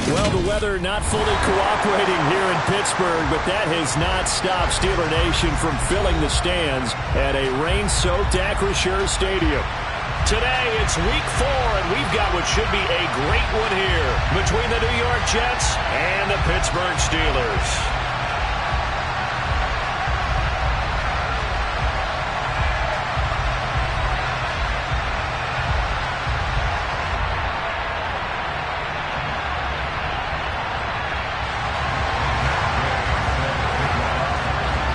Well, the weather not fully cooperating here in Pittsburgh, but that has not stopped Steeler Nation from filling the stands at a rain-soaked Acrisure Stadium. Today, it's Week 4, and we've got what should be a great one here between the New York Jets and the Pittsburgh Steelers.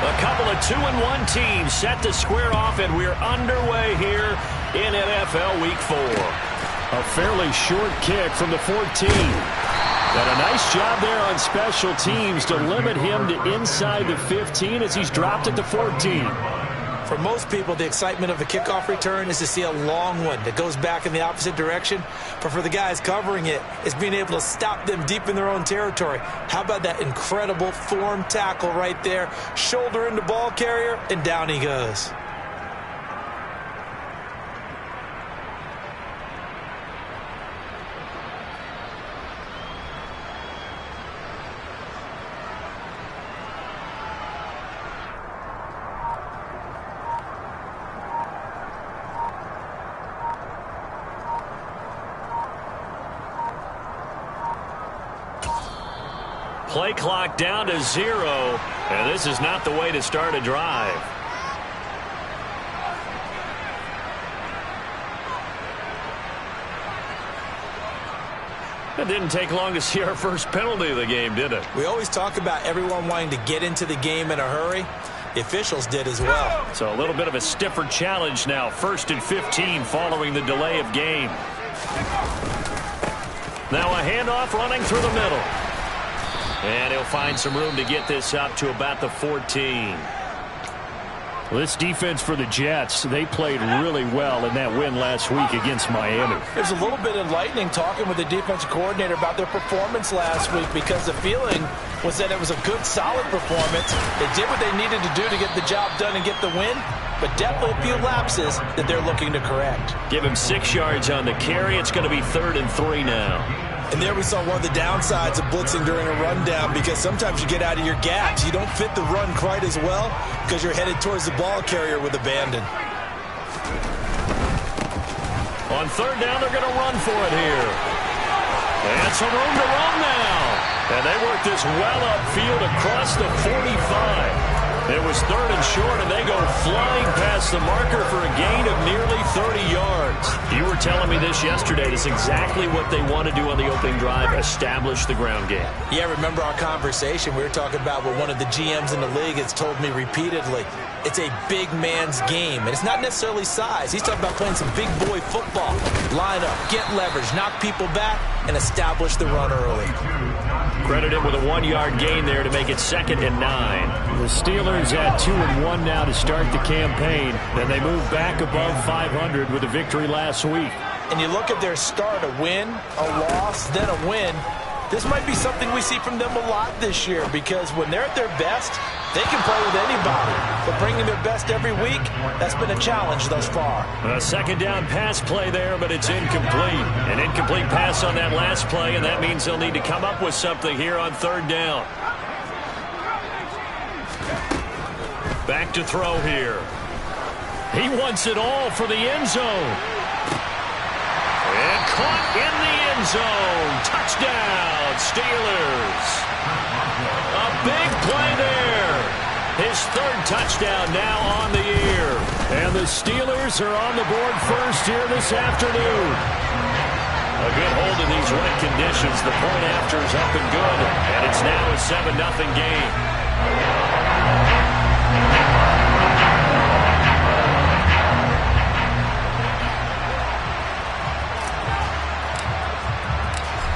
A couple of 2-1 teams set to square off, and we're underway here in NFL Week 4. A fairly short kick from the 14. And a nice job there on special teams to limit him to inside the 15 as he's dropped at the 14. For most people, the excitement of a kickoff return is to see a long one that goes back in the opposite direction. But for the guys covering it, it's being able to stop them deep in their own territory. How about that incredible form tackle right there? Shoulder into ball carrier, and down he goes. Play clock down to 0, and this is not the way to start a drive. It didn't take long to see our first penalty of the game, did it? We always talk about everyone wanting to get into the game in a hurry. The officials did as well. So a little bit of a stiffer challenge now. 1st and 15 following the delay of game. Now a handoff running through the middle. And he'll find some room to get this up to about the 14. Well, this defense for the Jets, they played really well in that win last week against Miami. There's a little bit enlightening talking with the defensive coordinator about their performance last week, because the feeling was that it was a good, solid performance. They did what they needed to do to get the job done and get the win, but definitely a few lapses that they're looking to correct. Give him 6 yards on the carry. It's going to be 3rd and 3 now. And there we saw one of the downsides of blitzing during a rundown, because sometimes you get out of your gaps. You don't fit the run quite as well because you're headed towards the ball carrier with abandon. On 3rd down, they're going to run for it here. And some room to run now. And they work this well upfield across the 45. It was 3rd and short, and they go flying past the marker for a gain of nearly 30 yards. You were telling me this yesterday. That's exactly what they want to do on the opening drive, establish the ground game. Yeah, remember our conversation? We were talking about what one of the GMs in the league has told me repeatedly. It's a big man's game, and it's not necessarily size. He's talking about playing some big boy football. Line up, get leverage, knock people back, and establish the run early. Credit him with a 1-yard gain there to make it 2nd and 9. The Steelers at 2-1 now to start the campaign. Then they move back above 500 with a victory last week. And you look at their start, a win, a loss, then a win. This might be something we see from them a lot this year, because when they're at their best, they can play with anybody. But bringing their best every week, that's been a challenge thus far. A 2nd down pass play there, but it's incomplete. An incomplete pass on that last play, and that means they'll need to come up with something here on 3rd down. Back to throw here. He wants it all for the end zone. And caught in the end zone. Touchdown, Steelers. A big play there. His 3rd touchdown now on the year. And the Steelers are on the board first here this afternoon. A good hold in these wet conditions. The point after is up and good. And it's now a 7-0 game.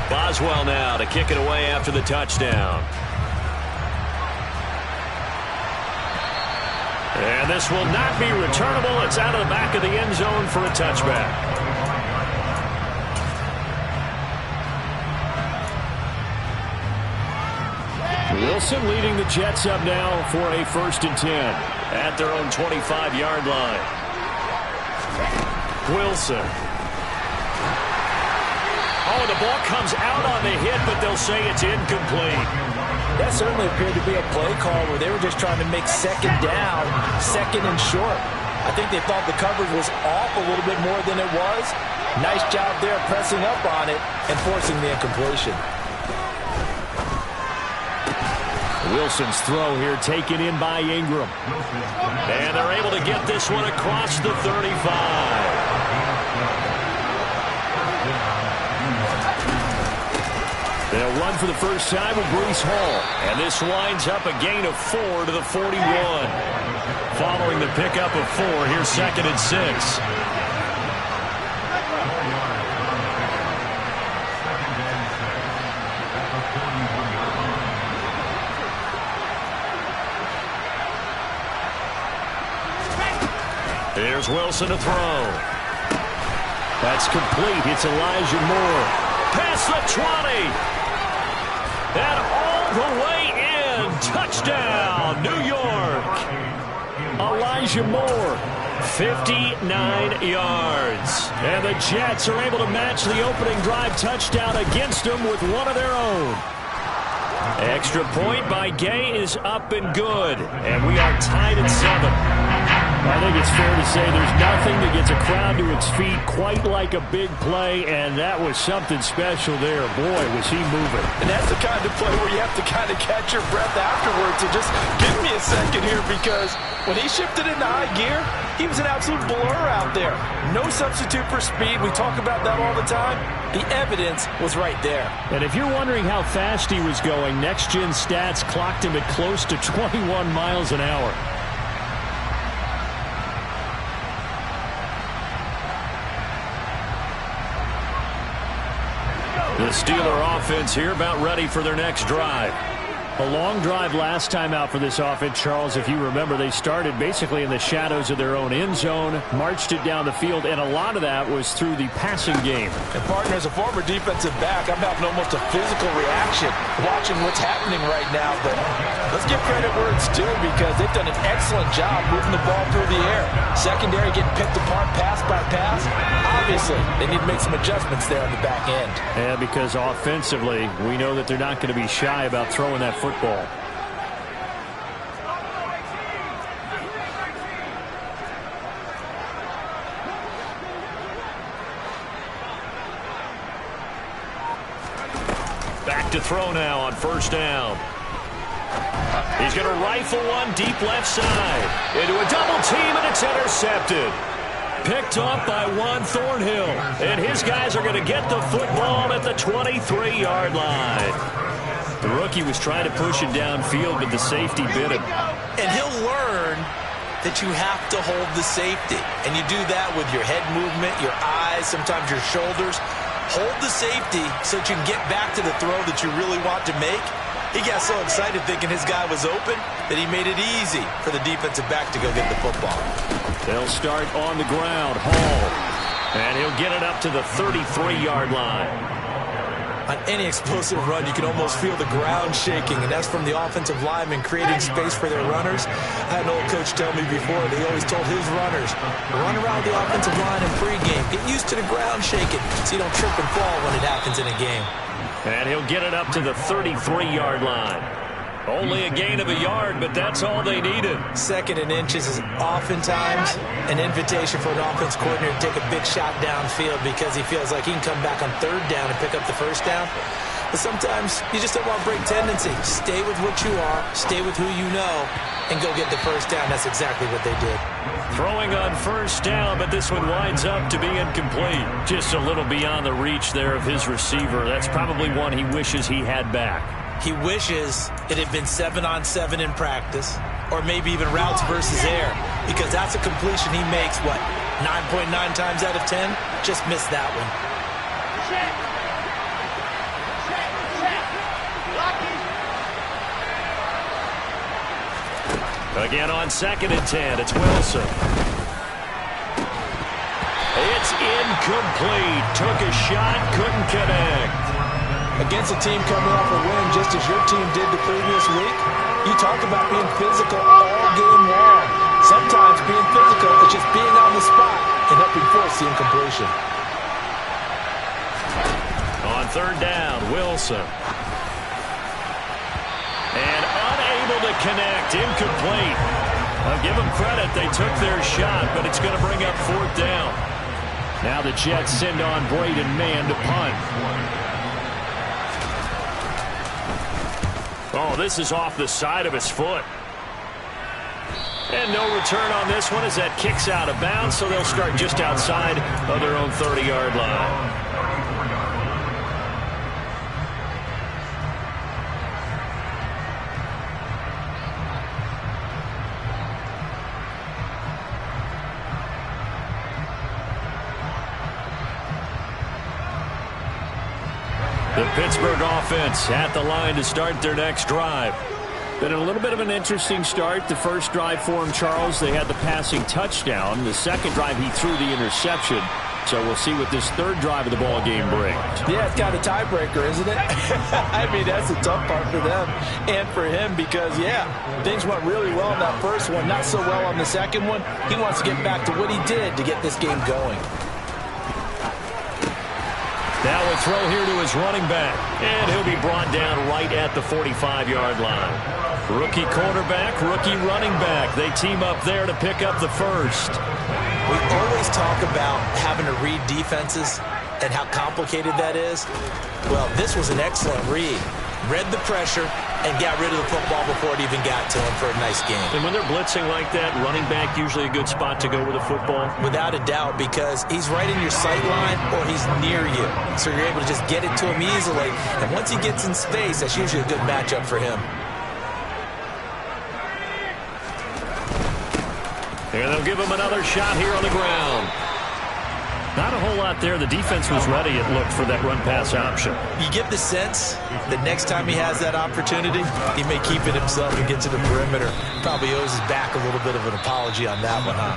Boswell now to kick it away after the touchdown. And this will not be returnable. It's out of the back of the end zone for a touchback. Wilson leading the Jets up now for a 1st and 10. At their own 25-yard line. Wilson. Oh, the ball comes out on the hit, but they'll say it's incomplete. That certainly appeared to be a play call where they were just trying to make second down, second and short. I think they thought the coverage was off a little bit more than it was. Nice job there pressing up on it and forcing the incompletion. Wilson's throw here taken in by Ingram. And they're able to get this one across the 35. They'll run for the first time with Breece Hall. And this winds up a gain of 4 to the 41. Following the pickup of 4, here's 2nd and 6. Here's Wilson to throw. That's complete. It's Elijah Moore. Past the 20. And all the way in. Touchdown, New York. Elijah Moore. 59 yards. And the Jets are able to match the opening drive touchdown against them with one of their own. Extra point by Gay is up and good. And we are tied at 7. I think it's fair to say there's nothing that gets a crowd to its feet quite like a big play, and that was something special there. Boy, was he moving. And that's the kind of play where you have to kind of catch your breath afterwards and just give me a second here, because when he shifted into high gear, he was an absolute blur out there. No substitute for speed. We talk about that all the time. The evidence was right there. And if you're wondering how fast he was going, Next Gen Stats clocked him at close to 21 miles an hour. The Steeler offense here about ready for their next drive. A long drive last time out for this offense, Charles. If you remember, they started basically in the shadows of their own end zone, marched it down the field, and a lot of that was through the passing game. And partner, as a former defensive back, I'm having almost a physical reaction watching what's happening right now. But let's give credit where it's due, because they've done an excellent job moving the ball through the air. Secondary getting picked apart pass by pass. Obviously, they need to make some adjustments there on the back end. Yeah, because offensively, we know that they're not going to be shy about throwing that football. Back to throw now on first down. He's going to rifle one deep left side. Into a double team, and it's intercepted. Picked off by Juan Thornhill. And his guys are going to get the football at the 23-yard line. The rookie was trying to push it downfield, but the safety bit him. And he'll learn that you have to hold the safety. And you do that with your head movement, your eyes, sometimes your shoulders. Hold the safety so that you can get back to the throw that you really want to make. He got so excited thinking his guy was open that he made it easy for the defensive back to go get the football. They'll start on the ground. Hall. And he'll get it up to the 33-yard line. On any explosive run, you can almost feel the ground shaking, and that's from the offensive linemen creating space for their runners. I had an old coach tell me before, they always told his runners, run around the offensive line in pregame. Get used to the ground shaking so you don't trip and fall when it happens in a game. And he'll get it up to the 33-yard line. Only a gain of a yard, but that's all they needed. 2nd and inches is oftentimes an invitation for an offense coordinator to take a big shot downfield because he feels like he can come back on 3rd down and pick up the 1st down. But sometimes you just don't want break tendency. Stay with what you are, stay with who you know, and go get the 1st down. That's exactly what they did. Throwing on 1st down, but this one winds up to be incomplete. Just a little beyond the reach there of his receiver. That's probably one he wishes he had back. He wishes it had been 7-on-7 in practice, or maybe even routes versus air, because that's a completion he makes, what, 9.9 times out of 10? Just missed that one. Again on 2nd and 10, it's Wilson. It's incomplete. Took a shot, couldn't connect. Against a team coming off a win just as your team did the previous week, you talk about being physical all game long. Sometimes being physical is just being on the spot and helping force the incompletion. On 3rd down, Wilson. unable to connect. Incomplete. I'll give them credit. They took their shot, but it's going to bring up 4th down. Now the Jets send on Braden Mann to punt. Oh, this is off the side of his foot. And no return on this one as that kicks out of bounds, so they'll start just outside of their own 30-yard line. The Pittsburgh offense at the line to start their next drive. Been a little bit of an interesting start. The first drive for him, Charles, they had the passing touchdown. The second drive, he threw the interception. So we'll see what this third drive of the ball game brings. Yeah, it's got a tiebreaker, isn't it? I mean, that's the tough part for them and for him because, yeah, things went really well in that first one, not so well on the second one. He wants to get back to what he did to get this game going. Now a throw here to his running back, and he'll be brought down right at the 45-yard line. Rookie quarterback, rookie running back. They team up there to pick up the first. We always talk about having to read defenses and how complicated that is. Well, this was an excellent read. Read the pressure and got rid of the football before it even got to him for a nice game. And when they're blitzing like that, running back usually a good spot to go with a football? Without a doubt, because he's right in your sight line or he's near you. So you're able to just get it to him easily. And once he gets in space, that's usually a good matchup for him. And they'll give him another shot here on the ground. Not a whole lot there. The defense was ready, it looked, for that run-pass option. You get the sense that next time he has that opportunity, he may keep it himself and get to the perimeter. Probably owes his back a little bit of an apology on that one, huh?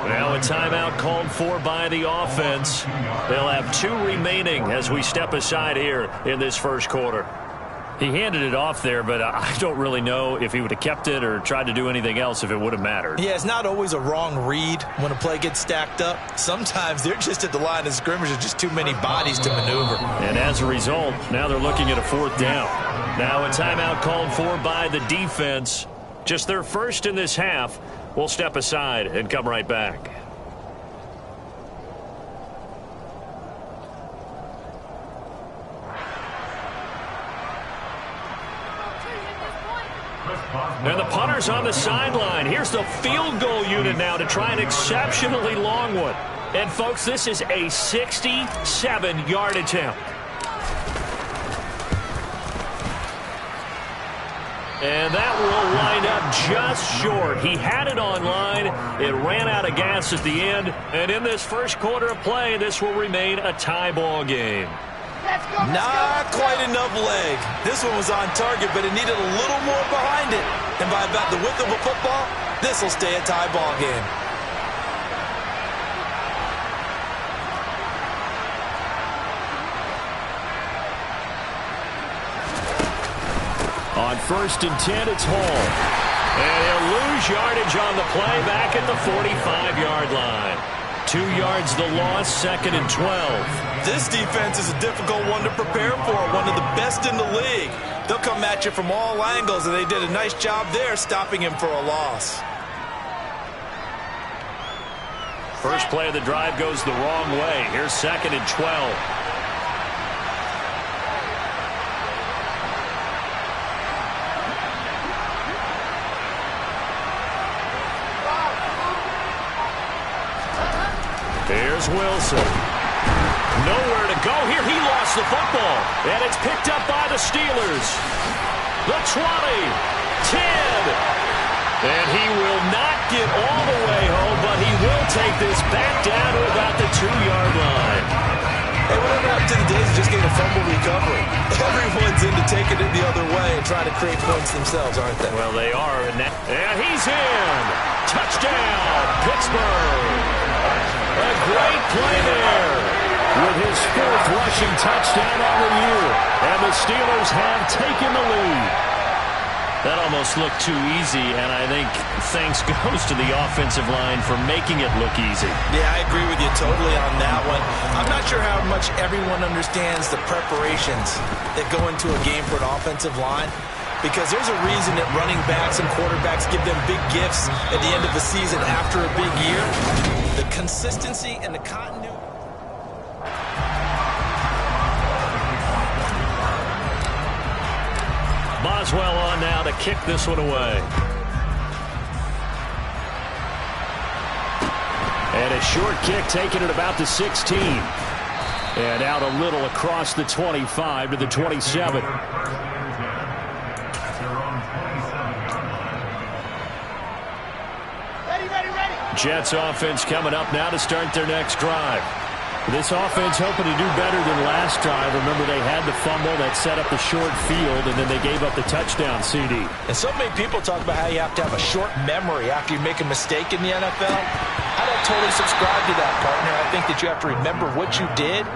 Well, a timeout called for by the offense. They'll have 2 remaining as we step aside here in this first quarter. He handed it off there, but I don't really know if he would have kept it or tried to do anything else if it would have mattered. Yeah, it's not always a wrong read when a play gets stacked up. Sometimes they're just at the line of scrimmage. There's just too many bodies to maneuver. And as a result, now they're looking at a 4th down. Now a timeout called for by the defense. Just their first in this half. We'll step aside and come right back. And the punter's on the sideline. Here's the field goal unit now to try an exceptionally long one. And, folks, this is a 67-yard attempt. And that will wind up just short. He had it on line. It ran out of gas at the end. And in this first quarter of play, this will remain a tie ball game. Not quite enough leg. This one was on target, but it needed a little more behind it. And by about the width of a football, this will stay a tie ball game. On 1st and 10, it's Hall. And he'll lose yardage on the play back at the 45-yard line. 2 yards the loss, 2nd and 12. This defense is a difficult one to prepare for, one of the best in the league. They'll come at you from all angles, and they did a nice job there stopping him for a loss. First play of the drive goes the wrong way. Here's 2nd and 12. Here's Wilson. Nowhere to go here. He lost the football. And it's picked up by the Steelers. The 20. 10. And he will not get all the way home, but he will take this back down to about the 2-yard line. Hey, whatever happened to the days of just getting a fumble recovery? Everyone's into taking it the other way and trying to create points themselves, aren't they? Well, they are. And he's in. Touchdown, Pittsburgh. A great play there with his 4th rushing touchdown on the year. And the Steelers have taken the lead. That almost looked too easy, and I think thanks goes to the offensive line for making it look easy. Yeah, I agree with you totally on that one. I'm not sure how much everyone understands the preparations that go into a game for an offensive line. because there's a reason that running backs and quarterbacks give them big gifts at the end of the season after a big year. The consistency and the continuity. Boswell on now to kick this one away. And a short kick taken at about the 16. And out a little across the 25 to the 27. Jets offense coming up now to start their next drive. This offense hoping to do better than last drive. Remember, they had the fumble that set up the short field, and then they gave up the touchdown CD. And so many people talk about how you have to have a short memory after you make a mistake in the NFL. I don't totally subscribe to that, partner. I think that you have to remember what you did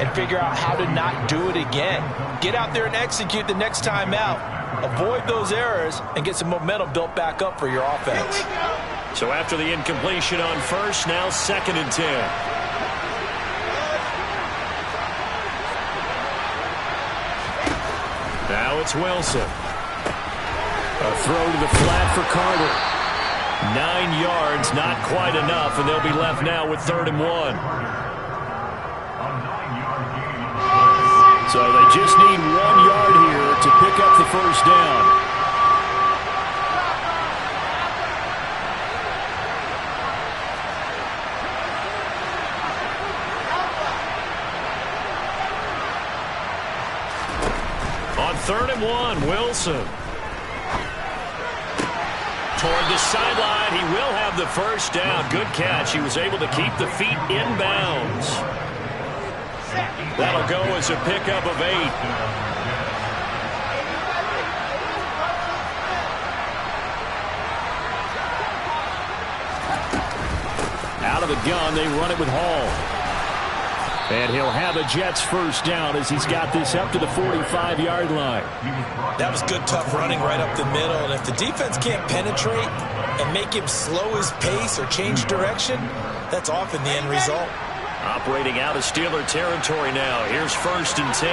and figure out how to not do it again. Get out there and execute the next time out. Avoid those errors and get some momentum built back up for your offense. So after the incompletion on first, now 2nd and 10. Now it's Wilson. A throw to the flat for Carter. 9 yards, not quite enough, and they'll be left now with 3rd and 1. So they just need 1 yard here to pick up the first down. On 3rd and 1, Wilson. Toward the sideline, he will have the first down. Good catch. He was able to keep the feet in bounds. That'll go as a pickup of 8. Out of the gun, they run it with Hall. And he'll have a Jets first down as he's got this up to the 45-yard line. That was good, tough running right up the middle. And if the defense can't penetrate and make him slow his pace or change direction, that's often the end result. Operating out of Steeler territory now. Here's 1st and 10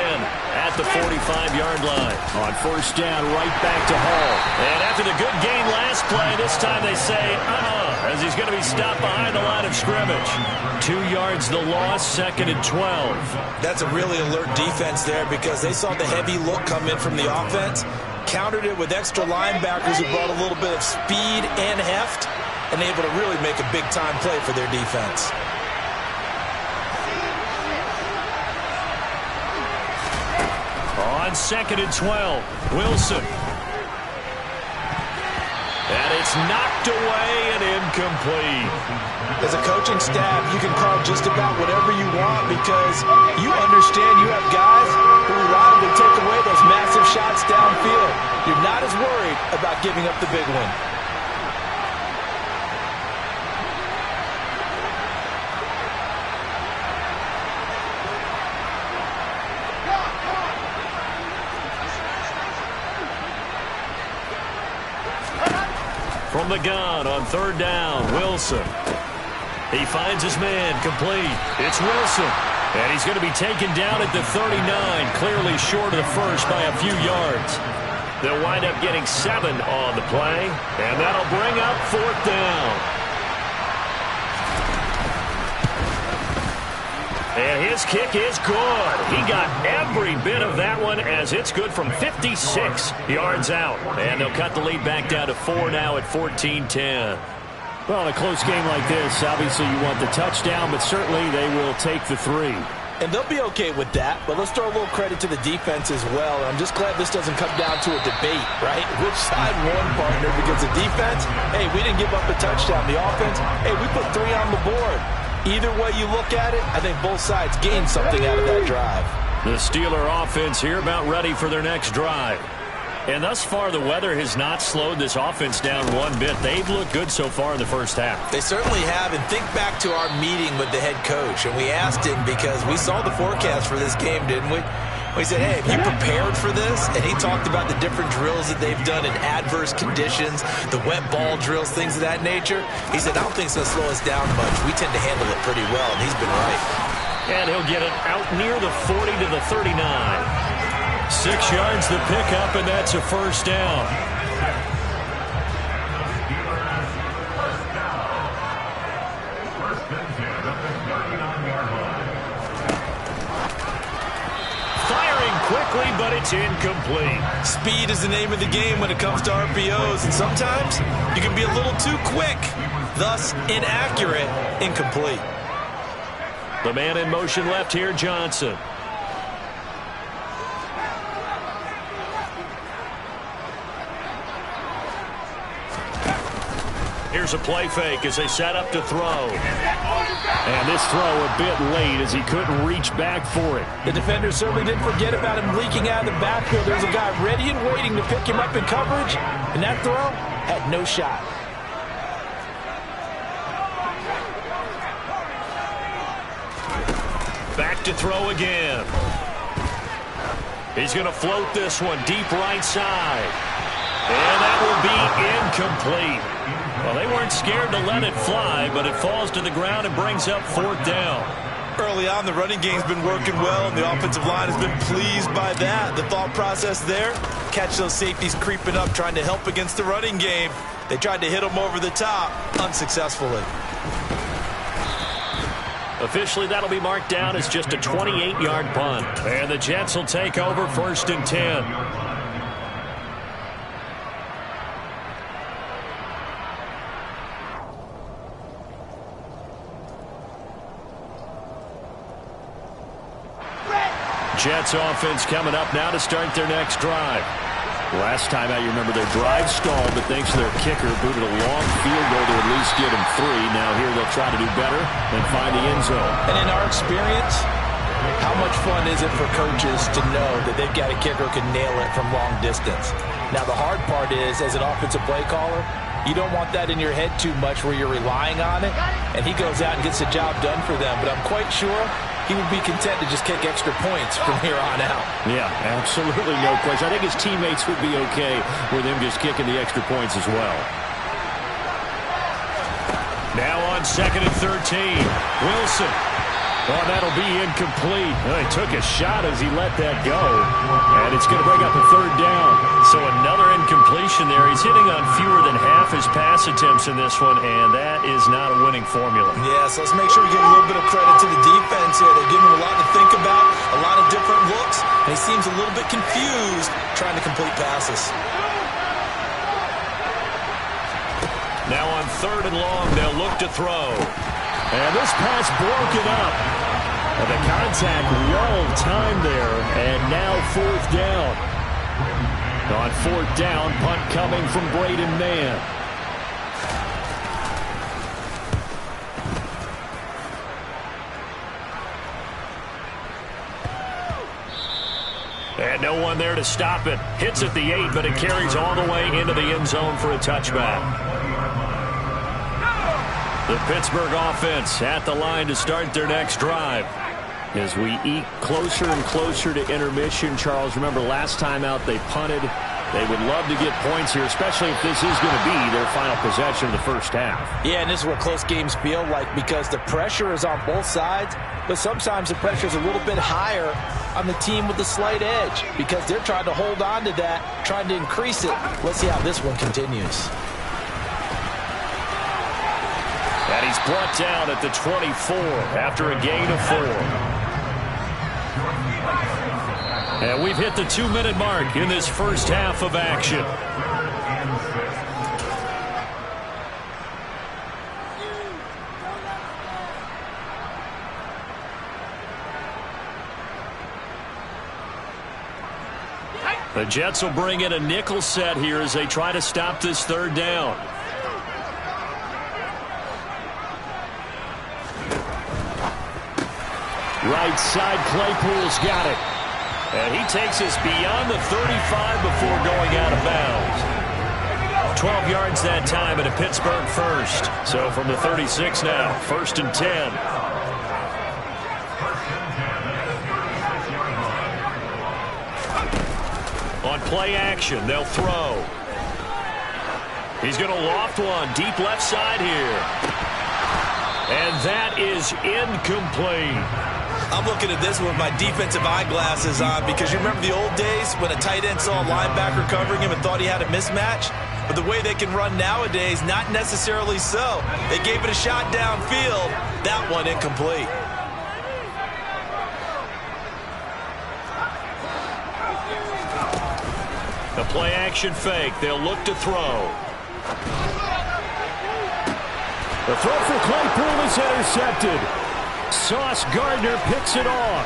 at the 45-yard line. On first down, right back to Hall. And after the good game last play, this time they say, as he's going to be stopped behind the line of scrimmage. 2 yards the loss, 2nd and 12. That's a really alert defense there because they saw the heavy look come in from the offense, countered it with extra linebackers who brought a little bit of speed and heft, and able to really make a big-time play for their defense. On 2nd and 12, Wilson. And it's knocked away and incomplete. As a coaching staff, you can call just about whatever you want because you understand you have guys who reliably take away those massive shots downfield. You're not as worried about giving up the big one. From the gun on 3rd down, Wilson. He finds his man, complete. It's Wilson. And he's going to be taken down at the 39, clearly short of the first by a few yards. They'll wind up getting 7 on the play, and that'll bring up 4th down. And his kick is good. He got every bit of that one as it's good from 56 yards out. And they'll cut the lead back down to 4 now at 14-10. Well, in a close game like this, obviously you want the touchdown, but certainly they will take the 3. And they'll be okay with that, but let's throw a little credit to the defense as well. I'm just glad this doesn't come down to a debate, right? Which side won, partner? Because the defense, hey, we didn't give up a touchdown. The offense, hey, we put 3 on the board. Either way you look at it, I think both sides gained something out of that drive. The Steeler offense here about ready for their next drive. And thus far, the weather has not slowed this offense down one bit. They've looked good so far in the first half. They certainly have. And think back to our meeting with the head coach. And we asked him because we saw the forecast for this game, didn't we? We said, hey, have you prepared for this? And he talked about the different drills that they've done in adverse conditions, the wet ball drills, things of that nature. He said, I don't think it's going to slow us down much. We tend to handle it pretty well, and he's been right. And he'll get it out near the 40 to the 39. 6 yards the pickup, and that's a first down. Firing quickly, but it's incomplete. Speed is the name of the game when it comes to RPOs, and sometimes you can be a little too quick, thus inaccurate, incomplete. The man in motion left here, Johnson. Here's a play fake as they set up to throw. And this throw a bit late as he couldn't reach back for it. The defender certainly didn't forget about him leaking out of the backfield. There's a guy ready and waiting to pick him up in coverage, and that throw had no shot. Back to throw again. He's going to float this one deep right side. And that will be incomplete. Well, they weren't scared to let it fly, but it falls to the ground and brings up 4th down. Early on, the running game's been working well, and the offensive line has been pleased by that. The thought process there, catch those safeties creeping up, trying to help against the running game. They tried to hit them over the top, unsuccessfully. Officially, that'll be marked down as just a 28-yard punt. And the Jets will take over 1st and 10. Jets offense coming up now to start their next drive. Last time out, you remember their drive stalled, but thanks to their kicker, booted a long field goal to at least get him 3. Now here they'll try to do better and find the end zone. And in our experience, how much fun is it for coaches to know that they've got a kicker who can nail it from long distance? Now the hard part is, as an offensive play caller, you don't want that in your head too much where you're relying on it, and he goes out and gets the job done for them. But I'm quite sure he would be content to just kick extra points from here on out. Yeah, absolutely no question. I think his teammates would be okay with him just kicking the extra points as well. Now on 2nd and 13, Wilson. Oh, that'll be incomplete. Well, he took a shot as he let that go. And it's going to bring up a 3rd down. So another incompletion there. He's hitting on fewer than half his pass attempts in this one, and that is not a winning formula. Yeah, so let's make sure we give a little bit of credit to the defense here. They're giving him a lot to think about, a lot of different looks, and he seems a little bit confused trying to complete passes. Now on 3rd and long, they'll look to throw. And this pass broken up. And the contact well timed there. And now 4th down. On 4th down, punt coming from Braden Mann. And no one there to stop it. Hits at the 8, but it carries all the way into the end zone for a touchback. The Pittsburgh offense at the line to start their next drive. As we eke closer and closer to intermission, Charles, remember last time out they punted. They would love to get points here, especially if this is going to be their final possession of the first half. Yeah, and this is what close games feel like because the pressure is on both sides, but sometimes the pressure is a little bit higher on the team with the slight edge because they're trying to hold on to that, trying to increase it. Let's see how this one continues. And he's brought down at the 24 after a gain of 4. And we've hit the 2-minute mark in this first half of action. The Jets will bring in a nickel set here as they try to stop this 3rd down. Right side, Claypool's got it. And he takes us beyond the 35 before going out of bounds. 12 yards that time at a Pittsburgh first. So from the 36 now, 1st and 10. On play action, they'll throw. He's going to loft one deep left side here. And that is incomplete. I'm looking at this with my defensive eyeglasses on because you remember the old days when a tight end saw a linebacker covering him and thought he had a mismatch? But the way they can run nowadays, not necessarily so. They gave it a shot downfield. That one incomplete. The play action fake. They'll look to throw. The throw for Claypool is intercepted. Sauce Gardner picks it off.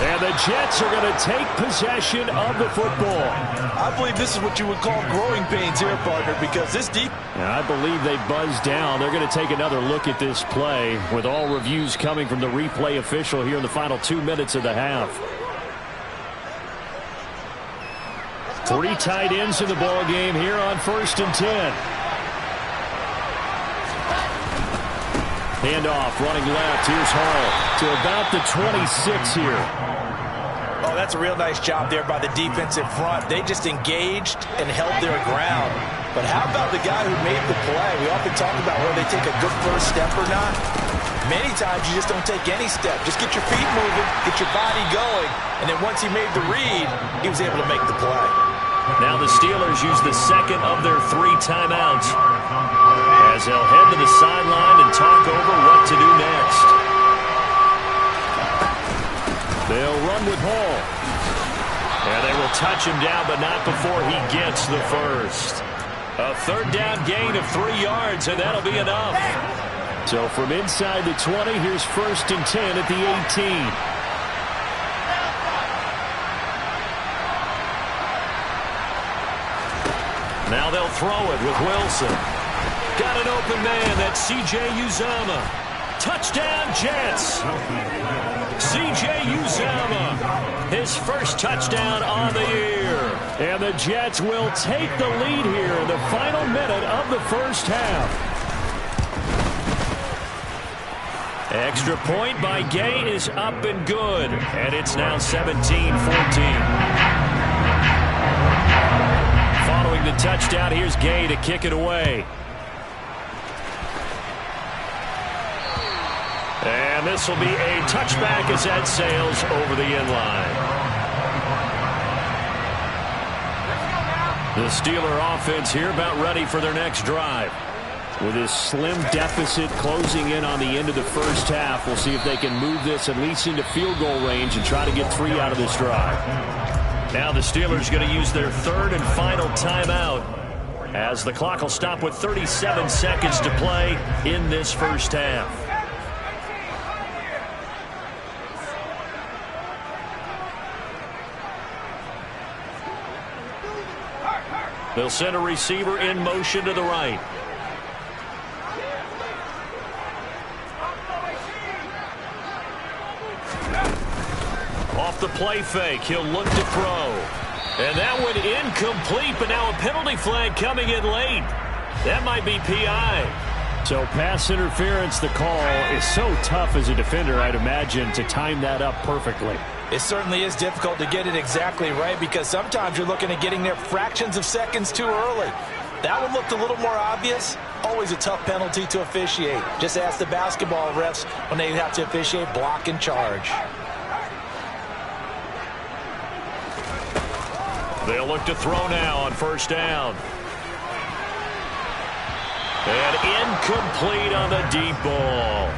And the Jets are going to take possession of the football. I believe this is what you would call growing pains here, partner, because this deep... I believe they buzzed down. They're going to take another look at this play with all reviews coming from the replay official here in the final 2 minutes of the half. 3 tight ends in the ball game here on 1st and 10. Handoff, running left. Here's Hall to about the 26 here. Oh, that's a real nice job there by the defensive front. They just engaged and held their ground. But how about the guy who made the play? We often talk about whether they take a good first step or not. Many times you just don't take any step. Just get your feet moving, get your body going, and then once he made the read, he was able to make the play. Now the Steelers use the second of their 3 timeouts as they'll head to the sideline and talk over what to do next. They'll run with Hall. And they will touch him down, but not before he gets the first. A 3rd down gain of 3 yards, and that'll be enough. So from inside the 20, here's 1st and 10 at the 18. Now they'll throw it with Wilson. Got an open man. That's C.J. Uzomah. Touchdown, Jets. C.J. Uzomah, his first touchdown on the year. And the Jets will take the lead here in the final minute of the first half. Extra point by Gay is up and good. And it's now 17-14. Following the touchdown, here's Gay to kick it away. And this will be a touchback as that sails over the end line. The Steeler offense here about ready for their next drive. With this slim deficit closing in on the end of the first half, we'll see if they can move this at least into field goal range and try to get 3 out of this drive. Now the Steelers going to use their 3rd and final timeout as the clock will stop with 37 seconds to play in this first half. They'll send a receiver in motion to the right. Off the play fake, he'll look to throw. And that one incomplete, but now a penalty flag coming in late. That might be PI. So pass interference, the call is so tough as a defender, I'd imagine, to time that up perfectly. It certainly is difficult to get it exactly right because sometimes you're looking at getting there fractions of seconds too early. That one looked a little more obvious. Always a tough penalty to officiate. Just ask the basketball refs when they have to officiate block and charge. They'll look to throw now on 1st down. And incomplete on the deep ball.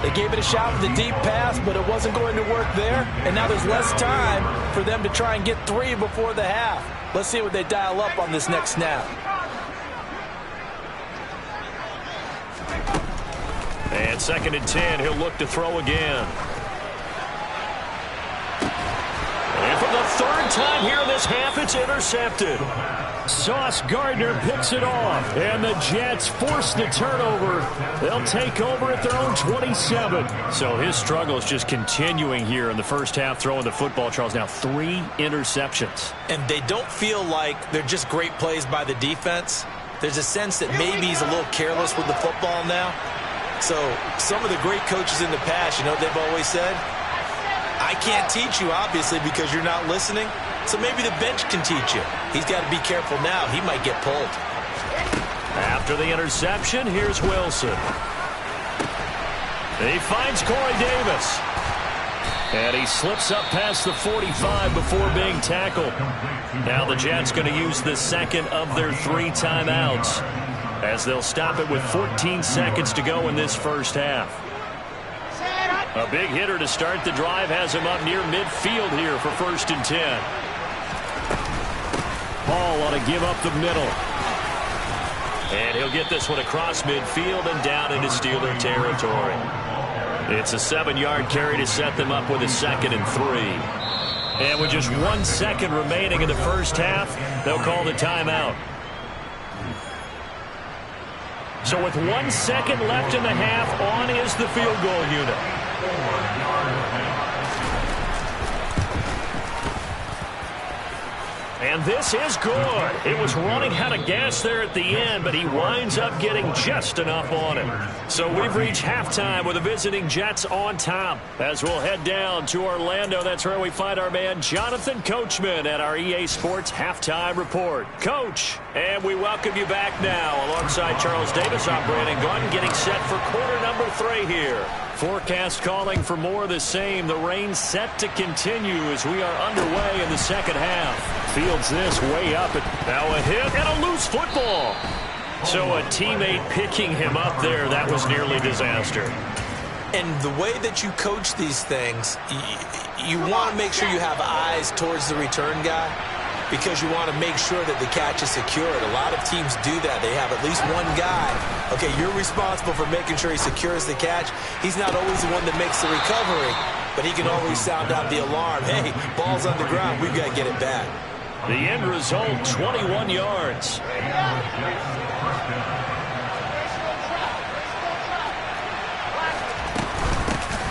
They gave it a shot with the deep pass, but it wasn't going to work there. And now there's less time for them to try and get 3 before the half. Let's see what they dial up on this next snap. And 2nd and 10, he'll look to throw again. And for the 3rd time here in this half, it's intercepted. Sauce Gardner picks it off, and the Jets force the turnover. They'll take over at their own 27. So his struggle is just continuing here in the first half, throwing the football, Charles. Now 3 interceptions. And they don't feel like they're just great plays by the defense. There's a sense that maybe he's a little careless with the football now. So some of the great coaches in the past, you know what they've always said? I can't teach you, obviously, because you're not listening. So maybe the bench can teach you. He's got to be careful now. He might get pulled. After the interception, here's Wilson. He finds Corey Davis. And he slips up past the 45 before being tackled. Now the Jets going to use the second of their 3 timeouts as they'll stop it with 14 seconds to go in this first half. A big hitter to start the drive has him up near midfield here for 1st and 10. Paul ought to give up the middle. And he'll get this one across midfield and down into Steeler territory. It's a 7-yard carry to set them up with a 2nd and 3. And with just 1 second remaining in the first half, they'll call the timeout. So with 1 second left in the half, on is the field goal unit. And this is good. It was running out of gas there at the end, but he winds up getting just enough on him. So we've reached halftime with the visiting Jets on top. As we'll head down to Orlando, that's where we find our man Jonathan Coachman at our EA Sports Halftime Report. Coach, and we welcome you back now. Alongside Charles Davis, I'm Brandon Gunn, getting set for quarter number 3 here. Forecast calling for more of the same. The rain set to continue as we are underway in the second half. Fields this way up. Now a hit and a loose football. So a teammate picking him up there, that was nearly disaster. And the way that you coach these things, you want to make sure you have eyes towards the return guy because you want to make sure that the catch is secured. A lot of teams do that. They have at least one guy. Okay, you're responsible for making sure he secures the catch. He's not always the one that makes the recovery, but he can always sound out the alarm. Hey, ball's on the ground. We've got to get it back. The end result, 21 yards.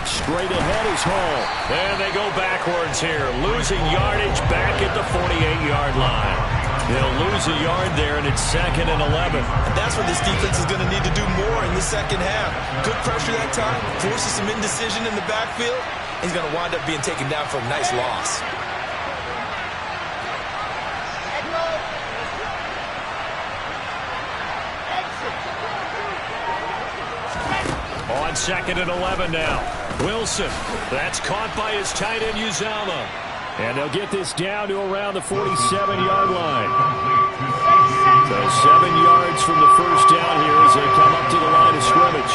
Straight ahead is Hall. And they go backwards here, losing yardage back at the 48-yard line. They'll lose a yard there, and it's 2nd and 11. And that's what this defense is going to need to do more in the second half. Good pressure that time, forces some indecision in the backfield. He's going to wind up being taken down for a nice loss. On 2nd and 11 now. Wilson. That's caught by his tight end, Uzama. And they'll get this down to around the 47-yard line. So 7 yards from the first down here as they come up to the line of scrimmage.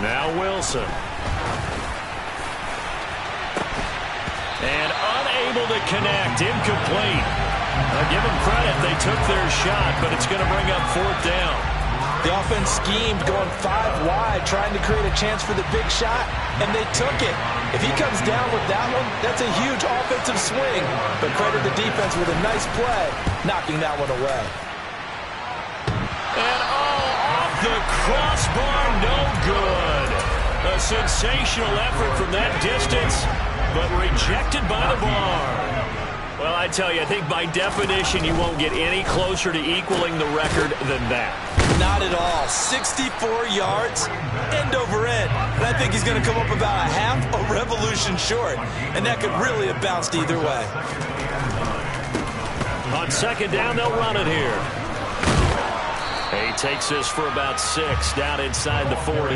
Now Wilson. And unable to connect. Incomplete. I'll give them credit. They took their shot, but it's going to bring up 4th down. The offense schemed going 5 wide, trying to create a chance for the big shot, and they took it. If he comes down with that one, that's a huge offensive swing. But credit the defense with a nice play, knocking that one away. And off the crossbar, no good. A sensational effort from that distance, but rejected by the bar. Well, I tell you, I think by definition you won't get any closer to equaling the record than that. Not at all. 64 yards, end over end. And I think he's going to come up about a half a revolution short. And that could really have bounced either way. On 2nd down, they'll run it here. He takes this for about 6 down inside the 40.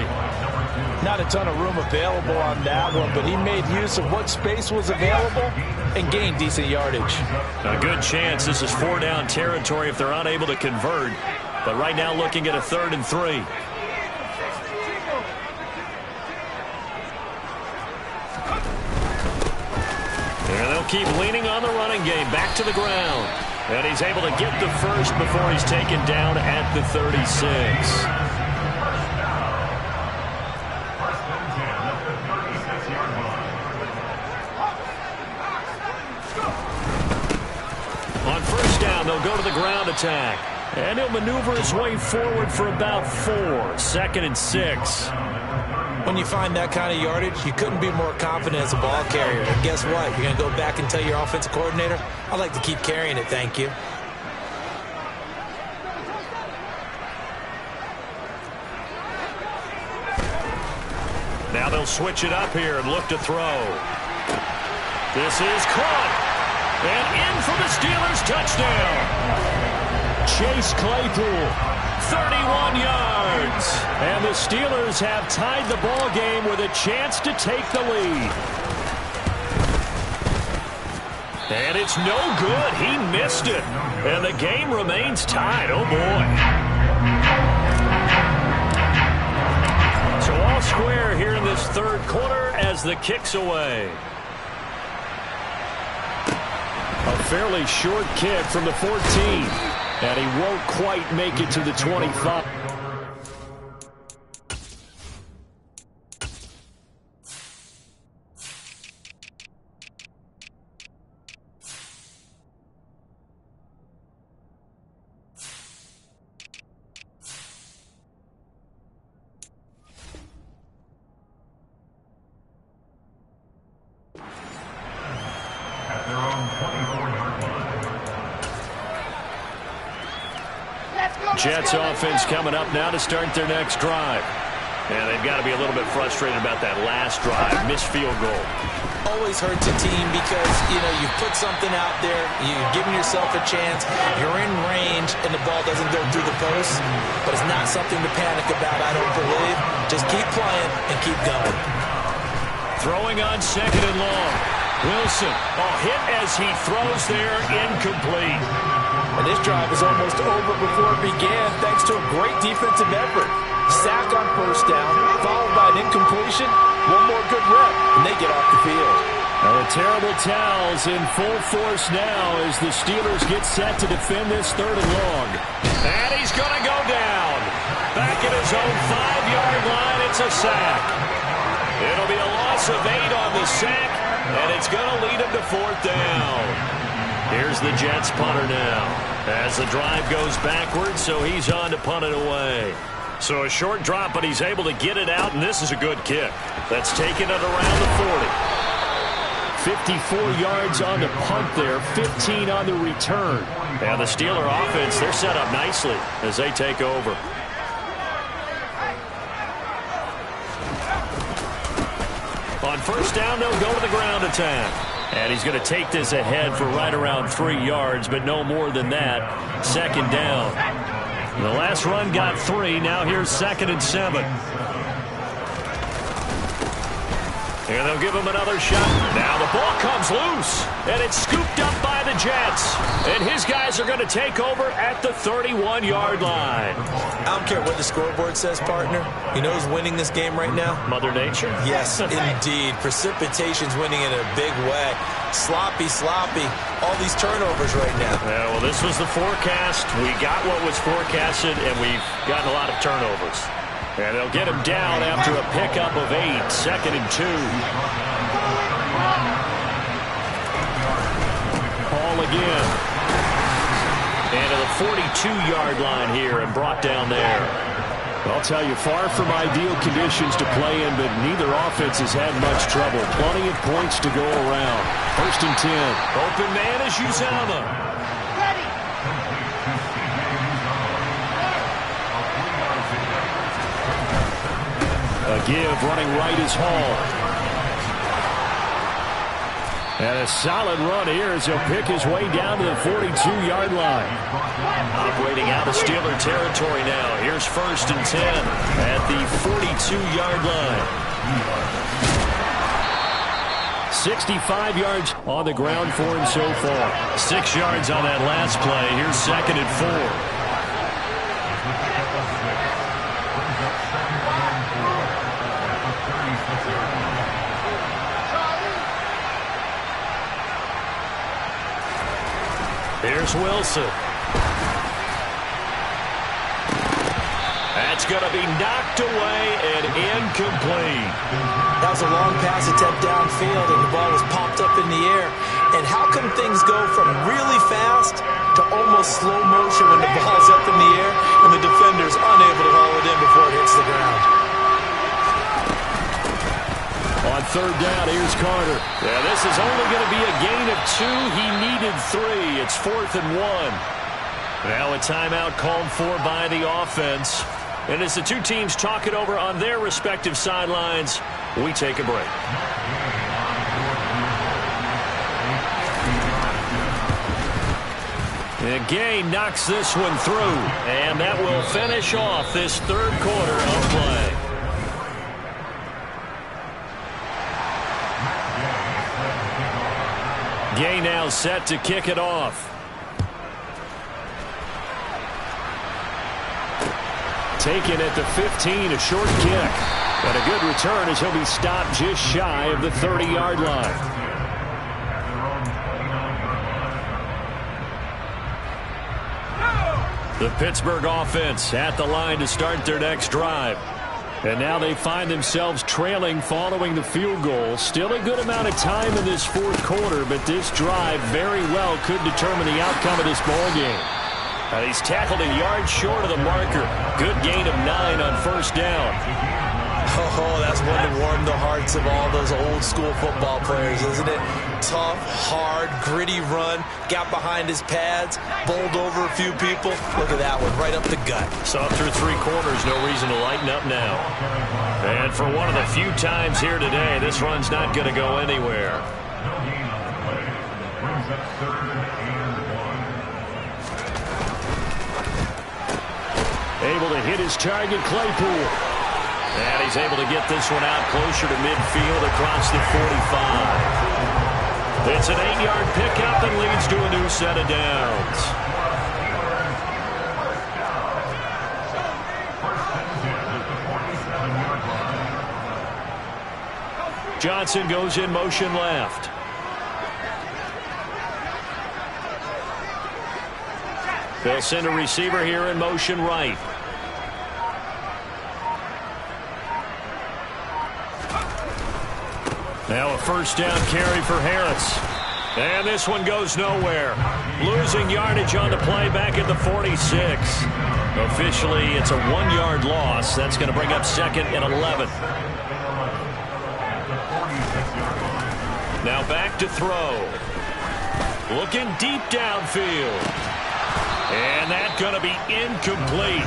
Not a ton of room available on that one, but he made use of what space was available and gained decent yardage. A good chance this is 4 down territory if they're unable to convert. But right now looking at a 3rd and 3. And they'll keep leaning on the running game. Back to the ground. And he's able to get the first before he's taken down at the 36. On 1st down, they'll go to the ground attack. And he'll maneuver his way forward for about 4. 2nd and 6. When you find that kind of yardage, you couldn't be more confident as a ball carrier. And guess what? You're going to go back and tell your offensive coordinator, I'd like to keep carrying it, thank you. Now they'll switch it up here and look to throw. This is caught. And in for the Steelers touchdown. Chase Claypool. 31 yards. And the Steelers have tied the ball game with a chance to take the lead. And it's no good. He missed it. And the game remains tied. Oh, boy. So all square here in this third quarter as the kick's away. A fairly short kick from the 14. And he won't quite make it to the 25. Jets offense coming up now to start their next drive. And they've got to be a little bit frustrated about that last drive. Missed field goal. Always hurts a team because, you put something out there, you're giving yourself a chance, you're in range, and the ball doesn't go through the post. But it's not something to panic about, I don't believe. Just keep playing and keep going. Throwing on second and long. Wilson, hit as he throws there, incomplete. And this drive is almost over before it began thanks to a great defensive effort. Sack on first down, followed by an incompletion. One more good rep, and they get off the field. And the terrible towels in full force now as the Steelers get set to defend this third and long. And he's going to go down. Back at his own 5-yard line, it's a sack. It'll be a loss of 8 on the sack, and it's going to lead him to fourth down. Here's the Jets punter now as the drive goes backwards, so he's on to punt it away. So a short drop, but he's able to get it out, and this is a good kick. That's taking it around the 40. 54 yards on the punt there, 15 on the return. And the Steeler offense, they're set up nicely as they take over. On first down, they'll go to the ground attack. And he's going to take this ahead for right around 3 yards, but no more than that. Second down. The last run got 3. Now here's 2nd and 7. And they'll give him another shot. Now the ball comes loose, and it's scooped up by the Jets. And his guys are going to take over at the 31-yard line. I don't care what the scoreboard says, partner. You know who's winning this game right now? Mother Nature? Yes, indeed. Precipitation's winning in a big way. Sloppy. All these turnovers right now. Yeah, well, this was the forecast. We got what was forecasted, and we've gotten a lot of turnovers. And they'll get him down after a pickup of 8. 2nd and 2. Ball again. And to the 42-yard line here and brought down there. I'll tell you, far from ideal conditions to play in, but neither offense has had much trouble. Plenty of points to go around. 1st and 10. Open man is Uzama. A give, running right is Hall. And a solid run here as he'll pick his way down to the 42-yard line. Operating out of Steeler territory now. Here's 1st and 10 at the 42-yard line. 65 yards on the ground for him so far. 6 yards on that last play. Here's 2nd and 4. Here's Wilson. That's going to be knocked away and incomplete. That was a long pass attempt downfield, and the ball was popped up in the air. And how come things go from really fast to almost slow motion when the ball's up in the air and the defender's unable to haul it in before it hits the ground? On 3rd down, here's Carter. Yeah, this is only going to be a gain of 2. He needed 3. It's 4th and 1. Now a timeout called for by the offense. And as the two teams talk it over on their respective sidelines, we take a break. And Gay knocks this one through, and that will finish off this third quarter of play. Gay now set to kick it off. Taken at the 15, a short kick. And a good return as he'll be stopped just shy of the 30-yard line. The Pittsburgh offense at the line to start their next drive. And now they find themselves trailing following the field goal. Still a good amount of time in this fourth quarter, but this drive very well could determine the outcome of this ball game. And he's tackled a yard short of the marker. Good gain of 9 on first down. Oh, that's one to warm the hearts of all those old school football players, isn't it? Tough, hard, gritty run. Got behind his pads, bowled over a few people. Look at that one, right up the gut. Saw through 3 quarters, no reason to lighten up now. And for one of the few times here today, this run's not going to go anywhere. Able to hit his target, Claypool. And he's able to get this one out closer to midfield across the 45. It's an 8-yard pickup and leads to a new set of downs. Johnson goes in motion left. They'll send a receiver here in motion right. Now a first down carry for Harris. And this one goes nowhere. Losing yardage on the play back at the 46. Officially, it's a 1-yard loss. That's going to bring up second and 11. Now back to throw. Looking deep downfield. And that's going to be incomplete.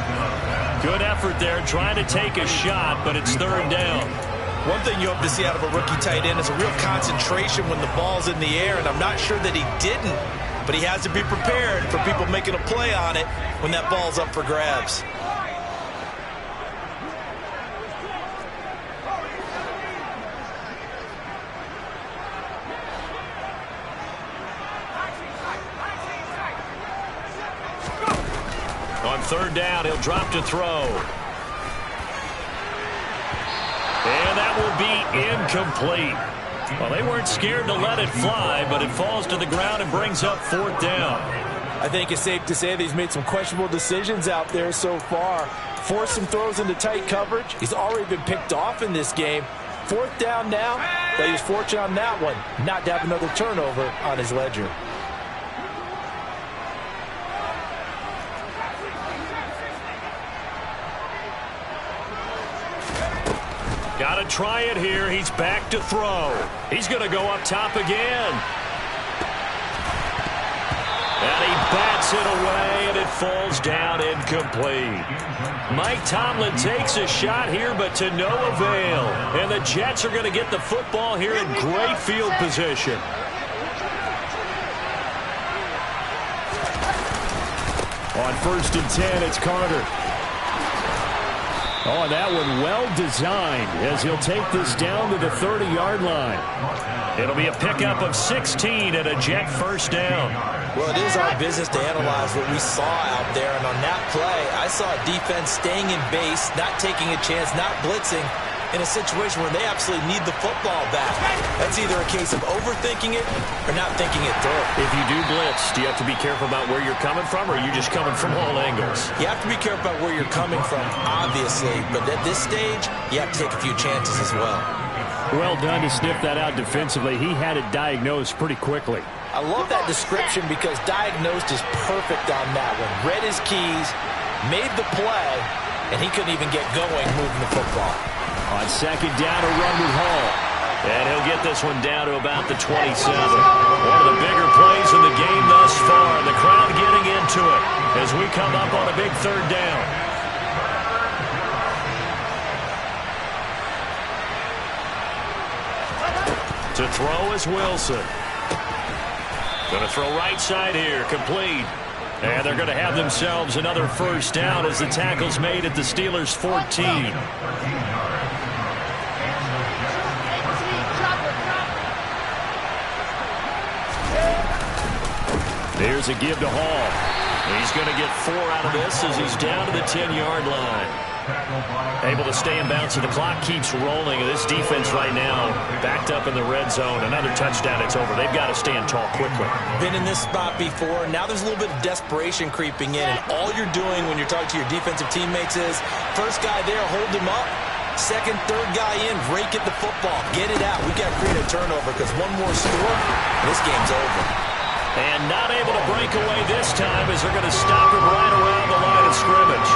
Good effort there trying to take a shot, but it's third down. One thing you hope to see out of a rookie tight end is a real concentration when the ball's in the air, and I'm not sure that he didn't, but he has to be prepared for people making a play on it when that ball's up for grabs. On third down, he'll drop to throw. And that will be incomplete. Well, they weren't scared to let it fly, but it falls to the ground and brings up fourth down. I think it's safe to say that he's made some questionable decisions out there so far. Forced some throws into tight coverage. He's already been picked off in this game. Fourth down now, but he was fortunate on that one not to have another turnover on his ledger. Got to try it here. He's back to throw. He's going to go up top again. And he bats it away, and it falls down incomplete. Mike Tomlin takes a shot here, but to no avail. And the Jets are going to get the football here in great field position. On 1st and 10, it's Carter. Oh, and that one well designed as he'll take this down to the 30-yard line. It'll be a pickup of 16 and a Jet first down. Well, it is our business to analyze what we saw out there, and on that play, I saw a defense staying in base, not taking a chance, not blitzing, in a situation where they absolutely need the football back. That's either a case of overthinking it or not thinking it through. If you do blitz, do you have to be careful about where you're coming from, or are you just coming from all angles? You have to be careful about where you're coming from, obviously, but at this stage, you have to take a few chances as well. Well done to sniff that out defensively. He had it diagnosed pretty quickly. I love that description because diagnosed is perfect on that one. Read his keys, made the play, and he couldn't even get going moving the football. On second down, a run with Hall. And he'll get this one down to about the 27. One of the bigger plays in the game thus far. The crowd getting into it as we come up on a big third down. To throw is Wilson. Going to throw right side here, complete. And they're going to have themselves another first down as the tackle's made at the Steelers' 14. Here's a give to Hall. He's going to get 4 out of this as he's down to the 10-yard line. Able to stay in bounds, so the clock keeps rolling. And this defense right now backed up in the red zone. Another touchdown, it's over. They've got to stand tall quickly. Been in this spot before. Now there's a little bit of desperation creeping in. And all you're doing when you're talking to your defensive teammates is, first guy there, hold him up. Second, third guy in, rake at the football. Get it out. We've got to create a turnover because one more score, this game's over. And not able to break away this time as they're going to stop him right around the line of scrimmage.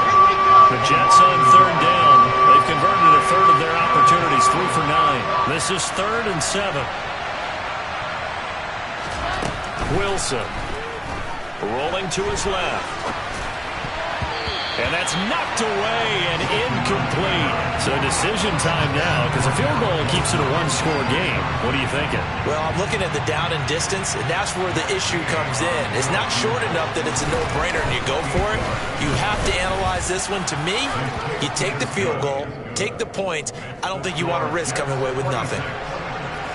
The Jets on third down. They've converted a third of their opportunities, 3 for 9. This is 3rd and 7. Wilson rolling to his left. And that's knocked away and incomplete. So decision time now because a field goal keeps it a one-score game. What are you thinking? Well, I'm looking at the down and distance, and that's where the issue comes in. It's not short enough that it's a no-brainer and you go for it. You have to analyze this one. To me, you take the field goal, take the points. I don't think you want to risk coming away with nothing.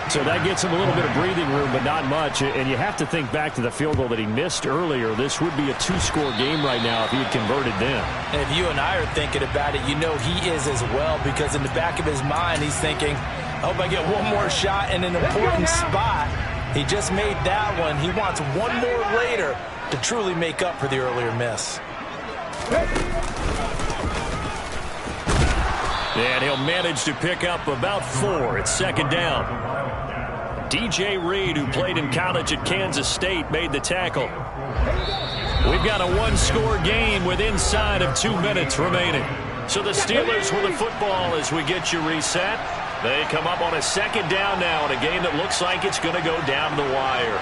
So that gets him a little bit of breathing room, but not much. And you have to think back to the field goal that he missed earlier. This would be a 2-score game right now if he had converted then. And if you and I are thinking about it, you know he is as well, because in the back of his mind, he's thinking, I hope I get one more shot in an important spot. He just made that one. He wants one more later to truly make up for the earlier miss. And he'll manage to pick up about 4. It's 2nd down. DJ Reed, who played in college at Kansas State, made the tackle. We've got a one-score game with inside of 2 minutes remaining. So the Steelers with the football as we get you reset. They come up on a 2nd down now in a game that looks like it's going to go down the wire.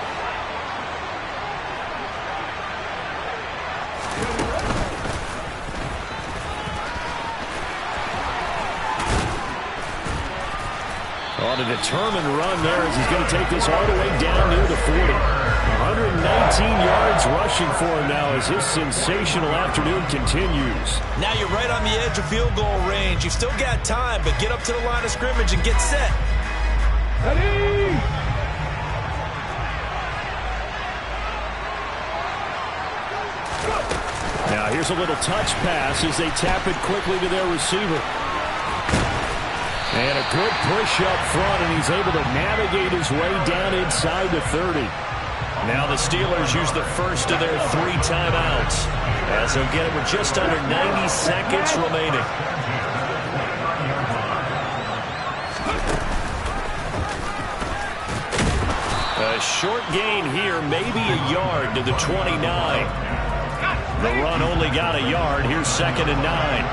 On a determined run there as he's going to take this all the way down near the 40. 119 yards rushing for him now as his sensational afternoon continues. Now you're right on the edge of field goal range. You've still got time, but get up to the line of scrimmage and get set. Ready? Now here's a little touch pass as they tap it quickly to their receiver. And a good push up front, and he's able to navigate his way down inside the 30. Now the Steelers use the first of their 3 timeouts as they'll get it with just under 90 seconds remaining. A short gain here, maybe a yard to the 29. The run only got a yard. Here's 2nd and 9.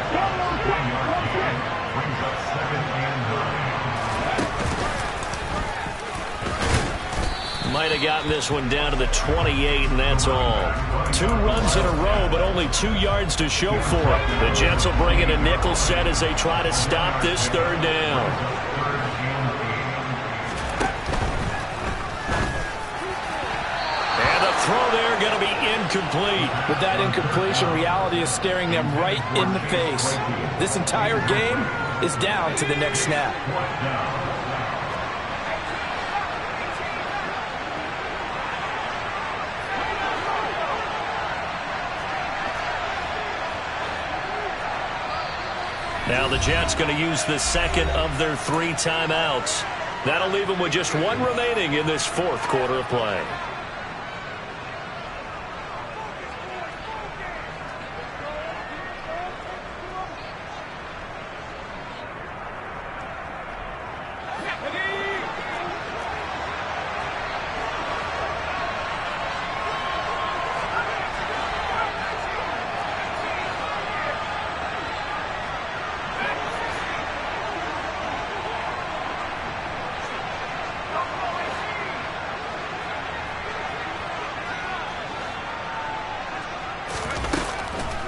Might have gotten this one down to the 28, and that's all. 2 runs in a row, but only 2 yards to show for it. The Jets will bring in a nickel set as they try to stop this 3rd down. And the throw there going to be incomplete. With that incompletion, reality is staring them right in the face. This entire game is down to the next snap. Now the Jets going to use the 2nd of their 3 timeouts. That'll leave them with just 1 remaining in this 4th quarter of play.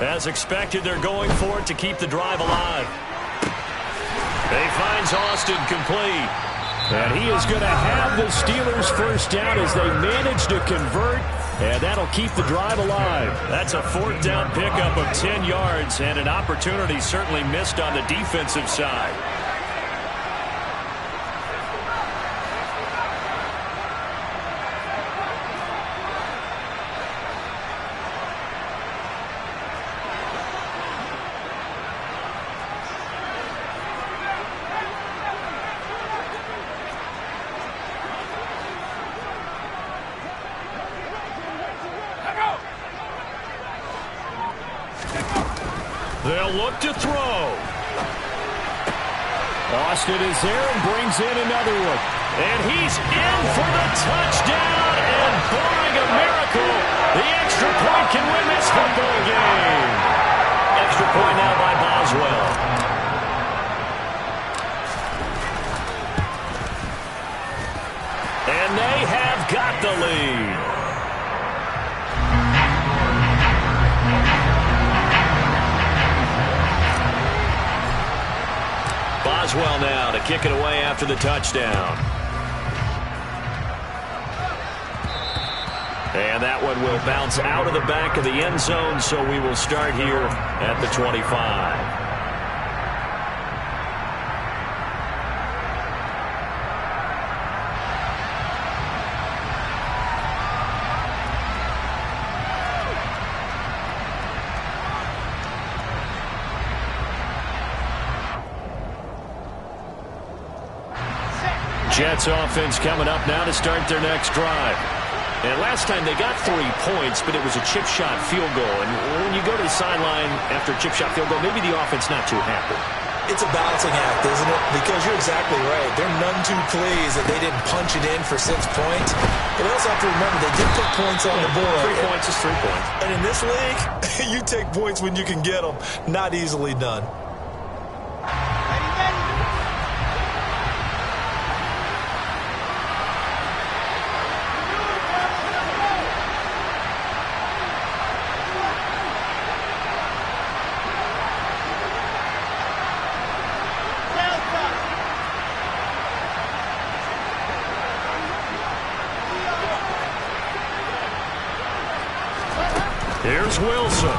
As expected, they're going for it to keep the drive alive. He finds Austin complete. And he is going to have the Steelers first down as they manage to convert, and that'll keep the drive alive. That's a 4th down pickup of 10 yards, and an opportunity certainly missed on the defensive side. They'll look to throw. Austin is there and brings in another one. And he's in for the touchdown. And barring a miracle, the extra point can win this football game. Extra point now by Boswell. And they have got the lead. Boswell now to kick it away after the touchdown. And that one will bounce out of the back of the end zone, so we will start here at the 25. Jets offense coming up now to start their next drive. And last time they got 3 points, but it was a chip shot field goal. And when you go to the sideline after a chip shot field goal, maybe the offense not too happy. It's a balancing act, isn't it? Because you're exactly right. They're none too pleased that they didn't punch it in for 6 points. But they also have to remember they did put points on the board. 3 points is 3 points. And in this league, you take points when you can get them. Not easily done. Here's Wilson.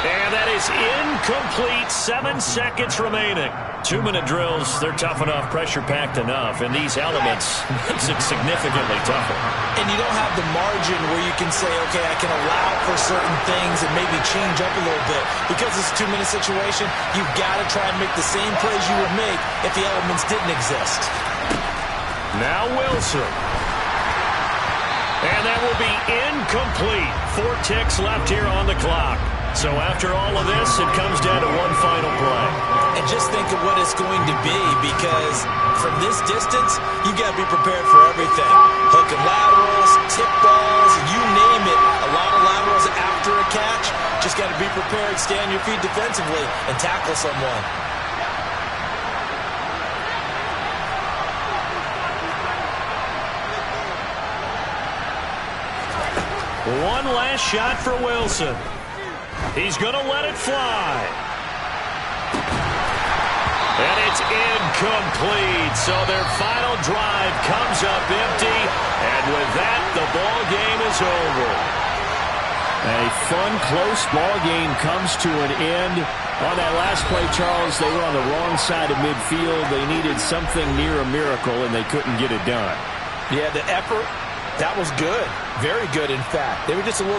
And that is incomplete. 7 seconds remaining. 2-minute drills, they're tough enough, pressure-packed enough, and these elements makes it significantly tougher. And you don't have the margin where you can say, okay, I can allow for certain things and maybe change up a little bit. Because it's a 2-minute situation, you've got to try and make the same plays you would make if the elements didn't exist. Now Wilson. And that will be incomplete. 4 ticks left here on the clock. So after all of this, it comes down to one final play. And just think of what it's going to be, because from this distance, you got to be prepared for everything. Hook and laterals, tip balls, you name it. A lot of laterals after a catch. Just got to be prepared, stay on your feet defensively, and tackle someone. One last shot for Wilson. He's going to let it fly. And it's incomplete. So their final drive comes up empty. And with that, the ball game is over. A fun, close ball game comes to an end. On that last play, Charles, they were on the wrong side of midfield. They needed something near a miracle, and they couldn't get it done. Yeah, the effort, that was good. Very good, in fact. They were just a little